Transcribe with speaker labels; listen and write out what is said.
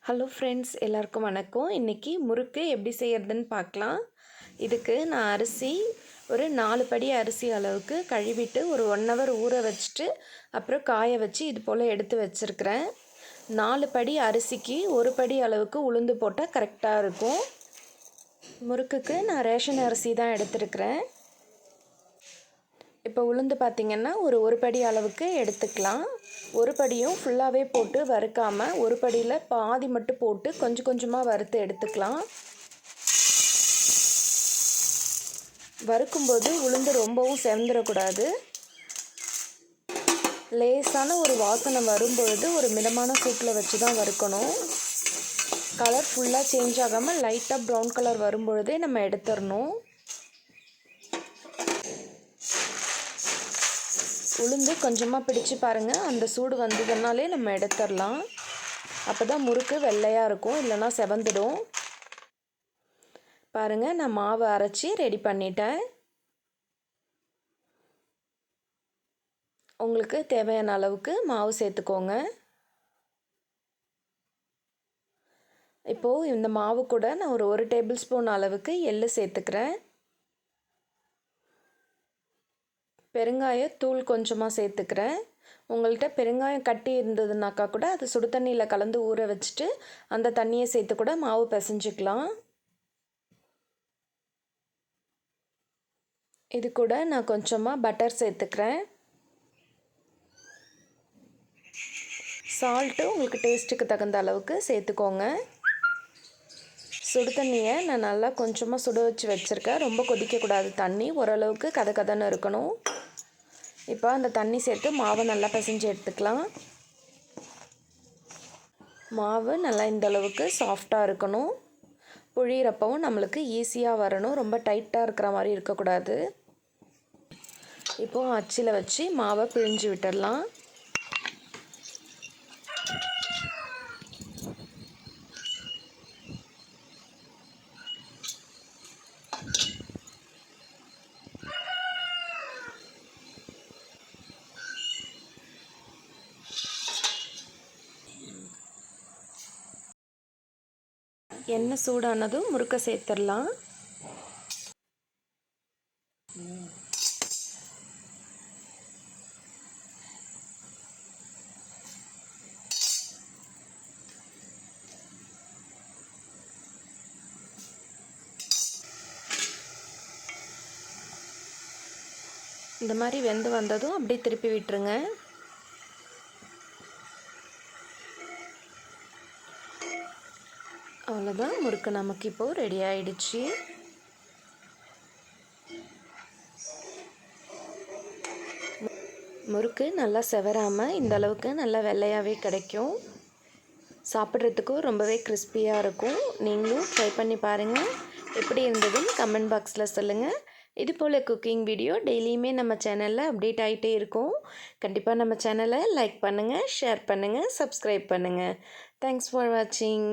Speaker 1: Hello friends, எல்லாருக்கும் வணக்கம். இன்றைக்கி முறுக்கு எப்படி செய்கிறதுன்னு பார்க்கலாம். இதுக்கு நான் அரிசி ஒரு 4 படி அரிசி அளவுக்கு கழுவிட்டு ஒரு 1 ஹவர் ஊற வச்சுட்டு அப்புறம் காய வச்சு இது போல் எடுத்து வச்சுருக்கிறேன். 4 படி அரிசிக்கு 1 படி அளவுக்கு உளுந்து போட்டால் கரெக்டாக இருக்கும். முறுக்குக்கு நான் ரேஷன் அரிசி தான் எடுத்துருக்கிறேன். இப்போ உளுந்து பார்த்திங்கன்னா ஒரு படி அளவுக்கு எடுத்துக்கலாம். ஒரு படியும் ஃபுல்லாகவே போட்டு வறுக்காமல் ஒரு படியில் பாதி மட்டும் போட்டு கொஞ்சம் கொஞ்சமாக வறுத்து எடுத்துக்கலாம். வறுக்கும்போது உளுந்து ரொம்பவும் செவந்துடக்கூடாது. லேசான ஒரு வாசனை வரும்பொழுது ஒரு மிதமான சூட்டில் வச்சு தான் வறுக்கணும். கலர் ஃபுல்லாக சேஞ்ச் ஆகாமல் லைட்டாக ப்ரௌன் கலர் வரும்பொழுதே நம்ம எடுத்துடணும். உளுந்து கொஞ்சமாக பிடிச்சு பாருங்கள், அந்த சூடு வந்ததுனாலே நம்ம எடுத்துடலாம். அப்போ தான் முறுக்கு வெள்ளையாக இருக்கும், இல்லைனா செவந்துடும். பாருங்கள், நான் மாவு அரைச்சி ரெடி பண்ணிட்டேன். உங்களுக்கு தேவையான அளவுக்கு மாவு சேர்த்துக்கோங்க. இப்போது இந்த மாவு கூட நான் ஒரு டேபிள் ஸ்பூன் அளவுக்கு எள்ளு சேர்த்துக்கிறேன். பெருங்காயத்தூள் கொஞ்சமாக சேர்த்துக்கிறேன். உங்கள்கிட்ட பெருங்காயம் கட்டி இருந்ததுனாக்கா கூட அது சுடு தண்ணியில் கலந்து ஊற வச்சுட்டு அந்த தண்ணியை சேர்த்து கூட மாவு பிசைஞ்சிக்கலாம். இது கூட நான் கொஞ்சமாக பட்டர் சேர்த்துக்கிறேன். சால்ட்டு உங்களுக்கு டேஸ்ட்டுக்கு தகுந்த அளவுக்கு சேர்த்துக்கோங்க. சுடு தண்ணியை நான் நல்லா கொஞ்சமாக சுட வச்சு வச்சுருக்கேன். ரொம்ப கொதிக்கக்கூடாது தண்ணி, ஓரளவுக்கு கதன்னு இருக்கணும். இப்போ அந்த தண்ணி சேர்த்து மாவை நல்லா பிசைஞ்சு எடுத்துக்கலாம். மாவு நல்லா இந்த அளவுக்கு சாஃப்டாக இருக்கணும். புழியிறப்பவும் நம்மளுக்கு ஈஸியாக வரணும், ரொம்ப டைட்டாக இருக்கிற மாதிரி இருக்கக்கூடாது. இப்போது அச்சில் வச்சு மாவை பிழிஞ்சு விட்டுடலாம். எண்ணெய் சூடானதும் முறுக்க சேர்த்துடலாம். இந்த மாதிரி வெந்து வந்ததும் அப்படியே திருப்பி விட்டுருங்க. அவ்வளோதான், முறுக்கு நமக்கு இப்போது ரெடி ஆகிடுச்சு. முறுக்கு நல்லா செவராமல் இந்த அளவுக்கு நல்லா வெள்ளையாகவே கிடைக்கும். சாப்பிட்றதுக்கும் ரொம்பவே கிறிஸ்பியாக இருக்கும். நீங்களும் ட்ரை பண்ணி பாருங்கள். எப்படி இருந்ததுன்னு கமெண்ட் பாக்ஸில் சொல்லுங்கள். இது போல் குக்கிங் வீடியோ டெய்லியுமே நம்ம சேனலில் அப்டேட் ஆகிட்டே இருக்கும். கண்டிப்பாக நம்ம சேனலை லைக் பண்ணுங்கள், ஷேர் பண்ணுங்கள், சப்ஸ்கிரைப் பண்ணுங்கள். தேங்க்ஸ் ஃபார் வாட்சிங்.